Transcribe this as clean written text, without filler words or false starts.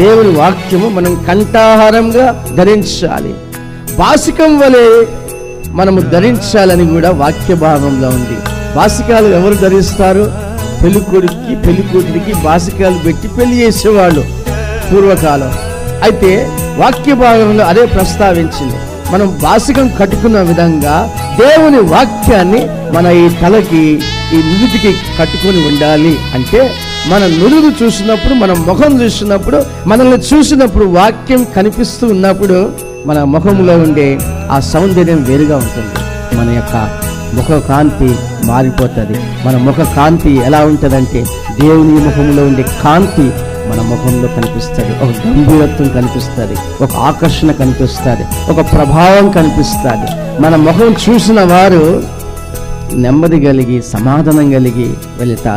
దేవుని వాక్యము మనం కంఠాహారంగా ధరించాలి. బాసికం వలె మనము ధరించాలని కూడా వాక్య భాగంలో ఉంది. బాసికాలు ఎవరు ధరిస్తారు? పెళ్ళికొడుకి పెళ్ళికూతురికి బాసికాలు పెట్టి పెళ్లి చేసేవాళ్ళు పూర్వకాలం. అయితే వాక్య భాగంలో అదే ప్రస్తావించింది. మనం బాసికం కట్టుకున్న విధంగా దేవుని వాక్యాన్ని మన ఈ తలకి, ఈ నుదుటికి కట్టుకొని ఉండాలి. అంటే మన నుదురు చూసినప్పుడు, మన ముఖం చూసినప్పుడు, మనల్ని చూసినప్పుడు, వాక్యం కనిపిస్తూ ఉన్నప్పుడు మన ముఖంలో ఉండే ఆ సౌందర్యం వేరుగా ఉంటుంది. మన యొక్క ముఖ కాంతి మారిపోతుంది. మన ముఖ కాంతి ఎలా ఉంటుందంటే దేవుని ముఖంలో ఉండే కాంతి మన ముఖంలో కనిపిస్తుంది. ఒక గంభీరత్వం కనిపిస్తుంది, ఒక ఆకర్షణ కనిపిస్తుంది, ఒక ప్రభావం కనిపిస్తుంది. మన ముఖం చూసిన వారు నెమ్మది కలిగి, సమాధానం కలిగి వెళతారు.